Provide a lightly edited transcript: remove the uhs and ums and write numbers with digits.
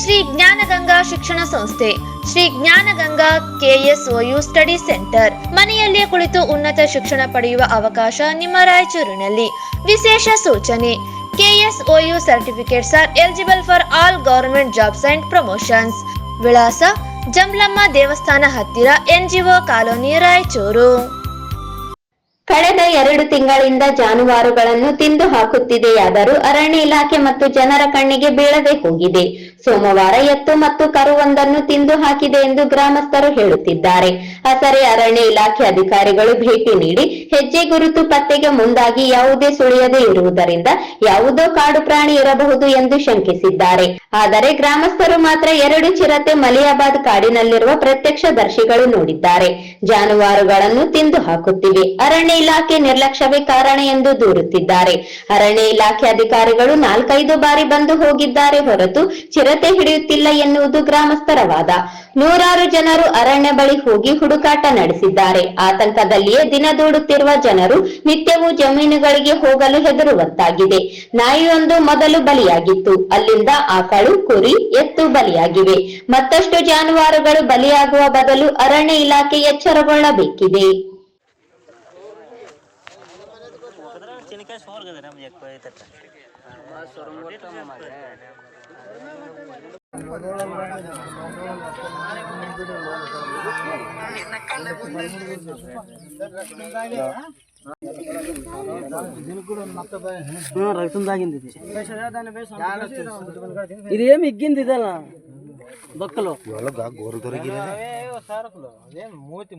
ಶ್ರೀ ಜ್ಞಾನಗಂಗಾ ಶಿಕ್ಷಣ ಸಂಸ್ಥೆ, Shri Jnanaganga KSOU study centre. ಮನೆಯಲ್ಲಿಯೇ ಕುಳಿತು ಉನ್ನತ ಶಿಕ್ಷಣ ಪಡೆಯುವ ಅವಕಾಶ ನಿಮ್ಮ ರಾಯಚೂರಿನಲ್ಲಿ. ವಿಶೇಷ ಸೂಚನೆ: KSOU certificates are eligible for all government jobs and promotions. ವಿಳಾಸ: ಜಮಲಮ್ಮ ದೇವಸ್ಥಾನ ಹತ್ತಿರ, NGO ಕಾಲೋನಿ, ರಾಯಚೂರು. ಕಳೆದ 2 ತಿಂಗಳಿಂದ ಜಾನುವಾರುಗಳನ್ನು ತಿಂದು ಹಾಕುತ್ತಿದೆಯಾದರೂ ಅರಣ್ಯ ಇಲಾಖೆ ಮತ್ತು ಜನರ ಕಣ್ಣಿಗೆ ಬೀಳದೆ ಹೋಗಿದೆ. ಸೋಮವಾರ ಎತ್ತು ಮತ್ತು ಕರುವೊಂದನ್ನು ತಿಂದು ಹಾಕಿದೆ ಎಂದು ಗ್ರಾಮಸ್ಥರು ಹೇಳುತ್ತಿದ್ದಾರೆ. ಹಸರೆ ಅರಣ್ಯ ಇಲಾಖೆ ಅಧಿಕಾರಿಗಳು ಭೇಟಿ ನೀಡಿ ಹೆಜ್ಜೆ ಗುರುತು ಪತ್ತೆಗೆ ಮುಂದಾಗಿ ಯಾವುದೇ ಸುಳಿಯದೆ ಇರುವುದರಿಂದ ಯಾವುದೋ ಕಾಡು ಪ್ರಾಣಿ ಇರಬಹುದು ಎಂದು ಶಂಕಿಸಿದ್ದಾರೆ. ಆದರೆ ಗ್ರಾಮಸ್ಥರು ಮಾತ್ರ 2 ಚಿರತೆ ಮಲಿಯಾಬಾದ್ ಕಾಡಿನಲ್ಲಿರುವ ಪ್ರತ್ಯಕ್ಷದರ್ಶಿಗಳು ನೋಡಿದ್ದಾರೆ. ಜಾನುವಾರುಗಳನ್ನು ತಿಂದು ಹಾಕುತ್ತಿವೆ. ಅರಣ್ಯ ಇಲಾಖೆ ನಿರ್ಲಕ್ಷ್ಯವೇ ಕಾರಣ ಎಂದು ದೂರುತ್ತಿದ್ದಾರೆ. ಅರಣ್ಯ ಇಲಾಖೆ ಅಧಿಕಾರಿಗಳು 4-5 ಬಾರಿ ಬಂದು ಹೋಗಿದ್ದಾರೆ ಹೊರತು ಚಿರತೆ ಹಿಡಿಯುತ್ತಿಲ್ಲ ಎನ್ನುವುದು ಗ್ರಾಮಸ್ಥರ ವಾದ. ನೂರಾರು ಜನರು ಅರಣ್ಯ ಬಳಿ ಹೋಗಿ ಹುಡುಕಾಟ ನಡೆಸಿದ್ದಾರೆ. ಆತಂಕದಲ್ಲಿಯೇ ದಿನ ದೂಡುತ್ತಿರುವ ಜನರು ನಿತ್ಯವೂ ಜಮೀನುಗಳಿಗೆ ಹೋಗಲು ಹೆದರುವಂತಾಗಿದೆ. ನಾಯಿಯೊಂದು ಮೊದಲು ಬಲಿಯಾಗಿತ್ತು. ಅಲ್ಲಿಂದ ಆಕಳು, ಕುರಿ, ಎತ್ತು ಬಲಿಯಾಗಿವೆ. ಮತ್ತಷ್ಟು ಜಾನುವಾರುಗಳು ಬಲಿಯಾಗುವ ಬದಲು ಅರಣ್ಯ ಇಲಾಖೆ ಎಚ್ಚರಗೊಳ್ಳಬೇಕಿದೆ. ఇదేమి ఇగ్గింది ఇదలా బొక్కలు మూతి